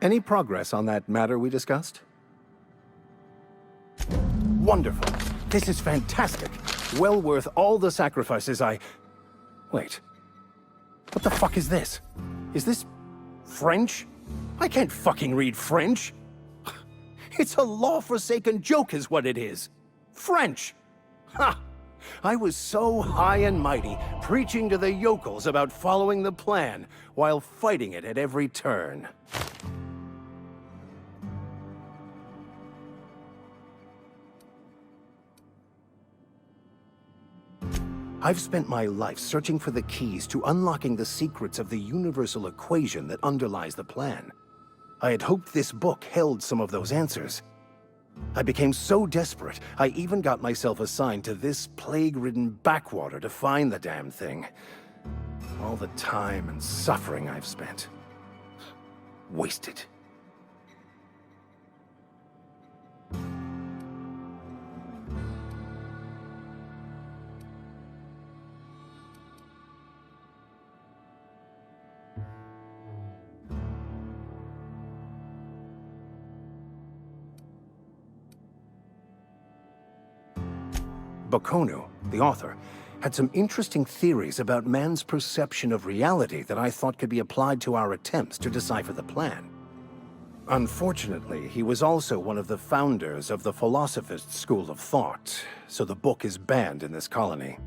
Any progress on that matter we discussed? Wonderful. This is fantastic. Well worth all the sacrifices Wait. What the fuck is this? Is this French? I can't fucking read French. It's a law-forsaken joke is what it is. French. Ha! I was so high and mighty, preaching to the yokels about following the plan, while fighting it at every turn. I've spent my life searching for the keys to unlocking the secrets of the universal equation that underlies the plan. I had hoped this book held some of those answers. I became so desperate, I even got myself assigned to this plague-ridden backwater to find the damn thing. All the time and suffering I've spent. Wasted. Bakonu, the author, had some interesting theories about man's perception of reality that I thought could be applied to our attempts to decipher the plan. Unfortunately, he was also one of the founders of the philosophist school of thought, so the book is banned in this colony.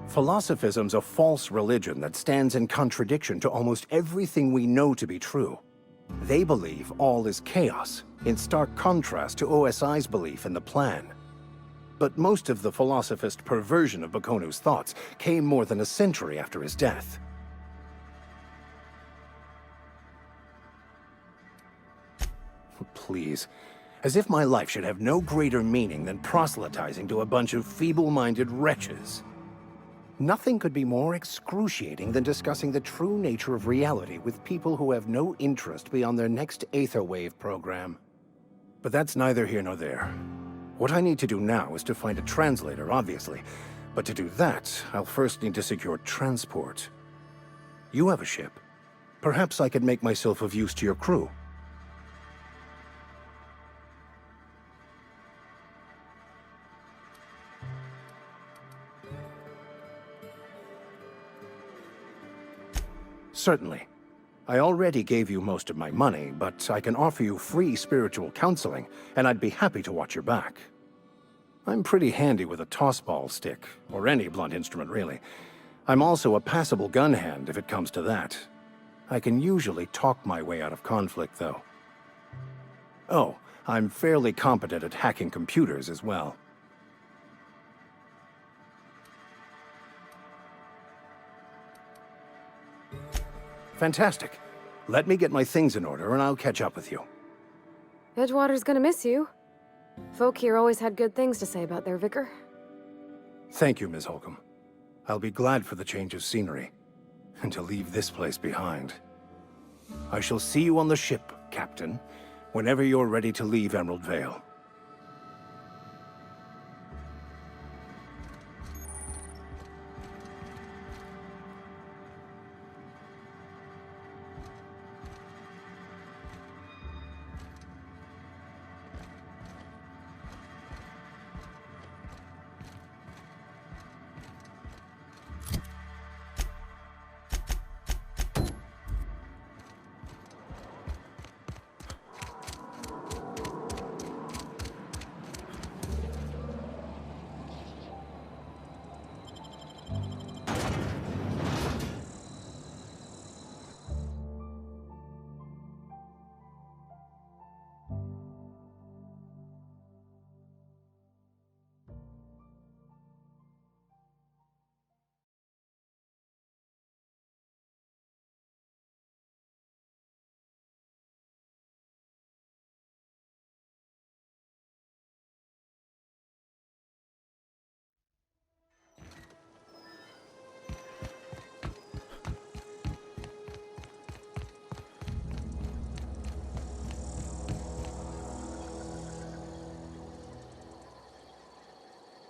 Philosophism's a false religion that stands in contradiction to almost everything we know to be true. They believe all is chaos, in stark contrast to OSI's belief in the plan. But most of the philosophist perversion of Bakonu's thoughts came more than a century after his death. Please. As if my life should have no greater meaning than proselytizing to a bunch of feeble-minded wretches. Nothing could be more excruciating than discussing the true nature of reality with people who have no interest beyond their next Aetherwave program. But that's neither here nor there. What I need to do now is to find a translator, obviously. But to do that, I'll first need to secure transport. You have a ship. Perhaps I could make myself of use to your crew. Certainly. I already gave you most of my money, but I can offer you free spiritual counseling, and I'd be happy to watch your back. I'm pretty handy with a tossball stick, or any blunt instrument really. I'm also a passable gun hand if it comes to that. I can usually talk my way out of conflict, though. Oh, I'm fairly competent at hacking computers as well. Fantastic. Let me get my things in order and I'll catch up with you. Edgewater's gonna miss you. Folk here always had good things to say about their vicar. Thank you, Ms. Holcomb. I'll be glad for the change of scenery, and to leave this place behind. I shall see you on the ship, Captain, whenever you're ready to leave Emerald Vale.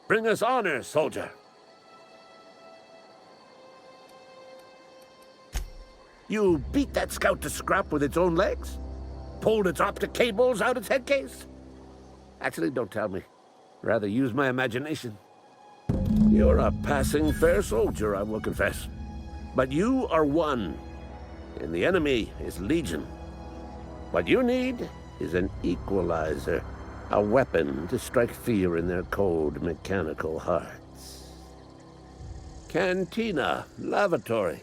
Bring us honor, soldier. You beat that scout to scrap with its own legs? Pulled its optic cables out its headcase? Actually, don't tell me. Rather use my imagination. You're a passing fair soldier, I will confess. But you are one, and the enemy is legion. What you need is an equalizer, a weapon to strike fear in their cold, mechanical hearts. Cantina, lavatory,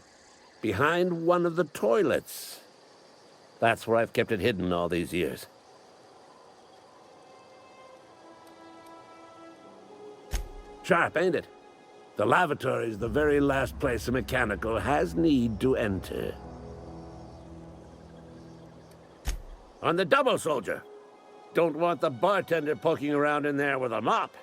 behind one of the toilets. That's where I've kept it hidden all these years. Sharp, ain't it? The lavatory is the very last place a mechanical has need to enter. On the double, soldier. Don't want the bartender poking around in there with a mop.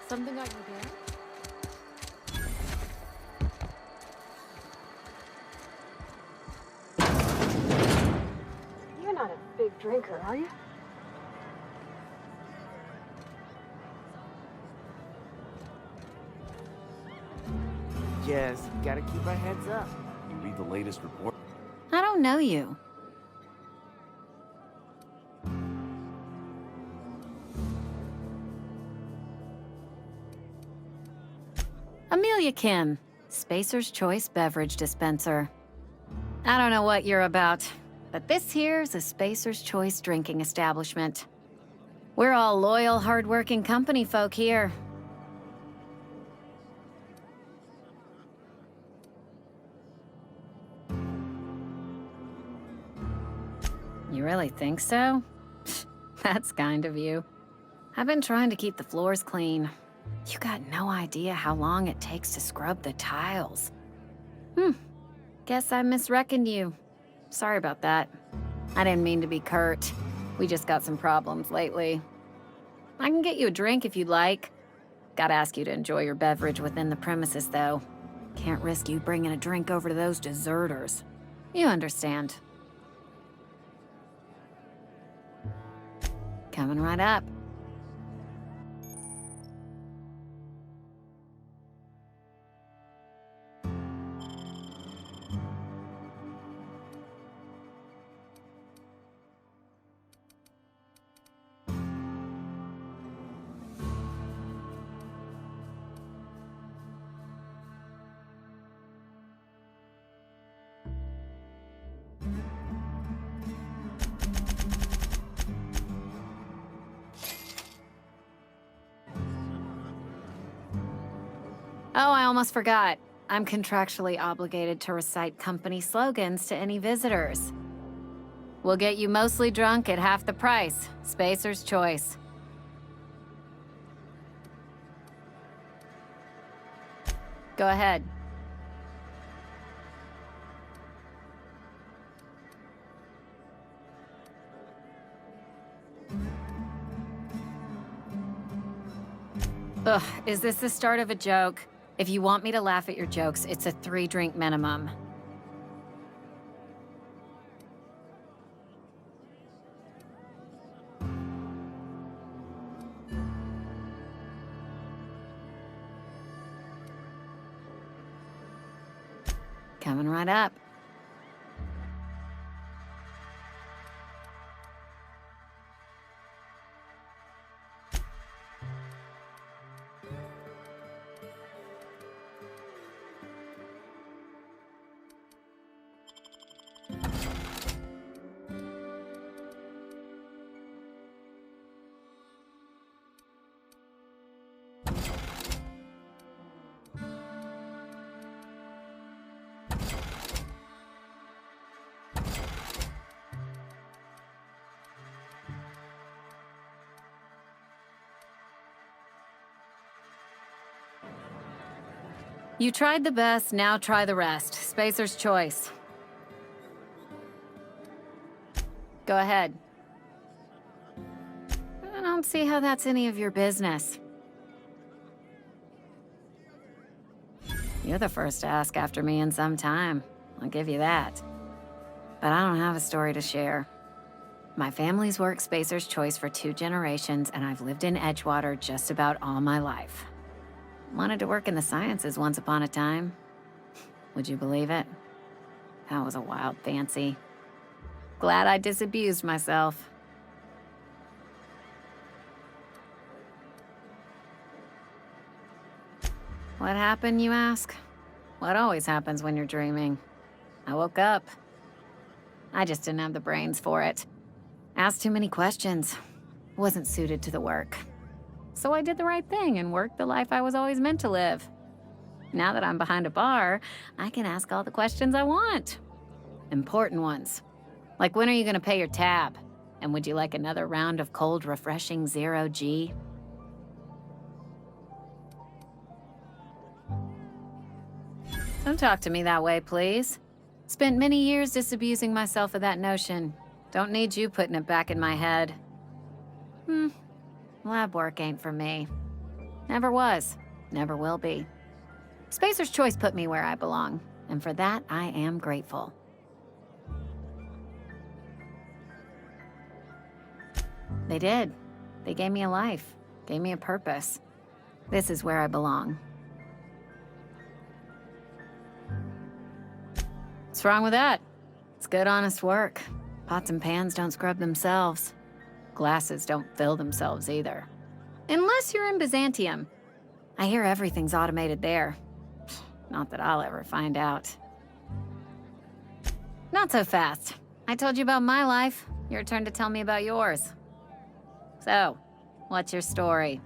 Something got you there? You're not a big drinker, are you? Yes, gotta keep our heads up. You read the latest report? I don't know you. Amelia Kim, Spacer's Choice Beverage Dispenser. I don't know what you're about, but this here's a Spacer's Choice drinking establishment. We're all loyal, hard-working company folk here. You really think so? That's kind of you. I've been trying to keep the floors clean. You got no idea how long it takes to scrub the tiles. Guess I misreckoned you. Sorry about that. I didn't mean to be curt. We just got some problems lately. I can get you a drink if you'd like. Gotta ask you to enjoy your beverage within the premises, though. Can't risk you bringing a drink over to those deserters. You understand. Coming right up. Oh, I almost forgot. I'm contractually obligated to recite company slogans to any visitors. We'll get you mostly drunk at half the price. Spacer's Choice. Go ahead. Ugh, is this the start of a joke? If you want me to laugh at your jokes, it's a 3-drink minimum. Coming right up. You tried the best, now try the rest. Spacer's choice. Go ahead. I don't see how that's any of your business. You're the first to ask after me in some time. I'll give you that. But I don't have a story to share. My family's worked Spacer's Choice for 2 generations, and I've lived in Edgewater just about all my life. Wanted to work in the sciences once upon a time. Would you believe it? That was a wild fancy. Glad I disabused myself. What happened, you ask? What always happens when you're dreaming? I woke up. I just didn't have the brains for it. Asked too many questions. Wasn't suited to the work. So I did the right thing and worked the life I was always meant to live. Now that I'm behind a bar, I can ask all the questions I want. Important ones. Like, when are you gonna pay your tab? And would you like another round of cold, refreshing 0G? Don't talk to me that way, please. Spent many years disabusing myself of that notion. Don't need you putting it back in my head. Lab work ain't for me. Never was. Never will be. Spacer's Choice put me where I belong, and for that, I am grateful. They did. They gave me a life, gave me a purpose. This is where I belong. What's wrong with that? It's good, honest work. Pots and pans don't scrub themselves. Glasses don't fill themselves either. Unless you're in Byzantium. I hear everything's automated there. Not that I'll ever find out. Not so fast. I told you about my life. Your turn to tell me about yours. So, what's your story?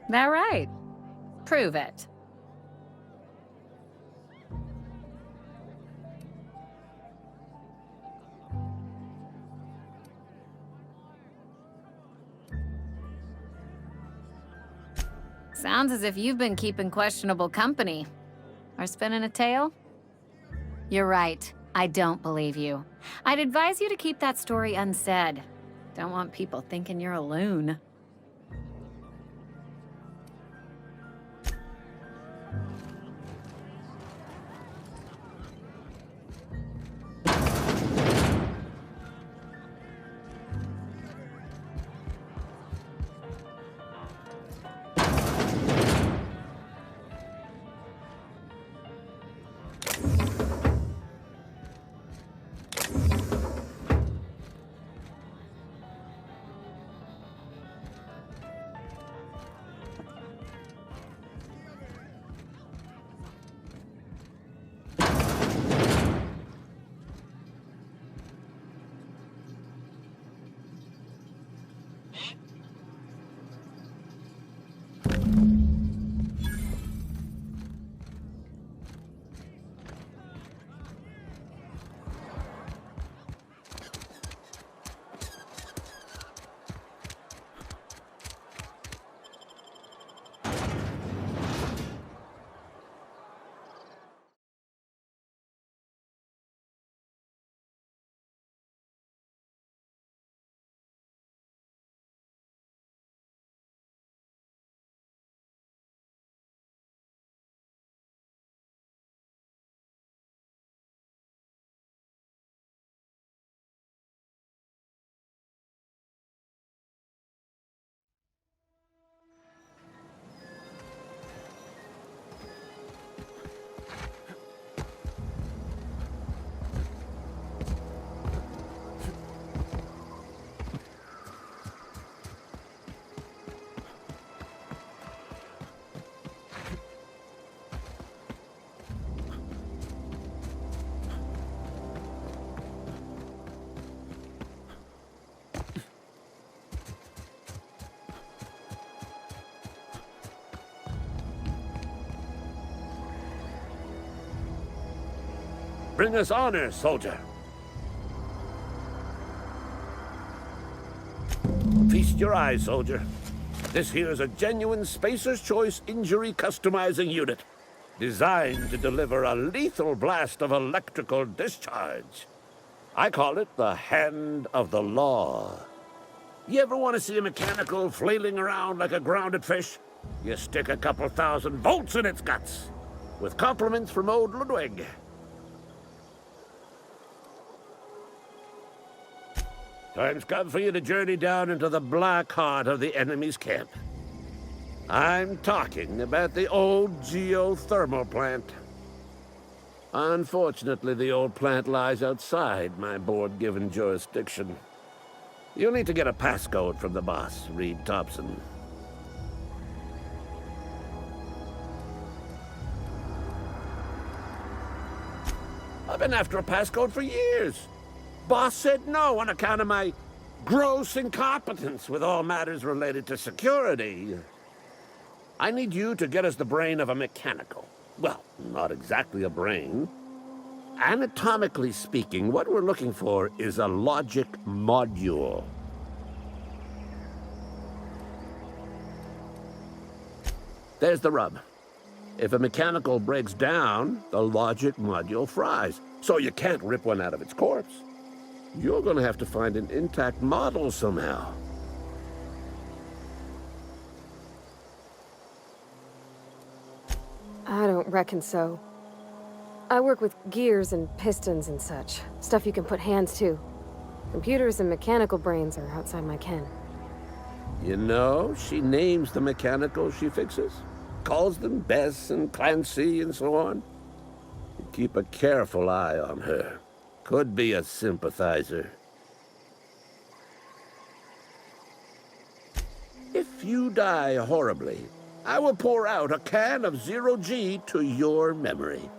That right? Prove it. Sounds as if you've been keeping questionable company. Or spinning a tale? You're right. I don't believe you. I'd advise you to keep that story unsaid. Don't want people thinking you're a loon. Bring us honor, soldier. Feast your eyes, soldier. This here's a genuine Spacer's Choice injury customizing unit, designed to deliver a lethal blast of electrical discharge. I call it the Hand of the Law. You ever want to see a mechanical flailing around like a grounded fish? You stick a couple thousand volts in its guts. With compliments from old Ludwig. Time's come for you to journey down into the black heart of the enemy's camp. I'm talking about the old geothermal plant. Unfortunately, the old plant lies outside my board-given jurisdiction. You'll need to get a passcode from the boss, Reed Thompson. I've been after a passcode for years. Boss said no on account of my gross incompetence with all matters related to security. I need you to get us the brain of a mechanical. Well, not exactly a brain. Anatomically speaking, what we're looking for is a logic module. There's the rub. If a mechanical breaks down, the logic module fries, so you can't rip one out of its corpse. You're going to have to find an intact model somehow. I don't reckon so. I work with gears and pistons and such. Stuff you can put hands to. Computers and mechanical brains are outside my ken. You know, she names the mechanicals she fixes. Calls them Bess and Clancy and so on. You keep a careful eye on her. Could be a sympathizer. If you die horribly, I will pour out a can of 0G to your memory.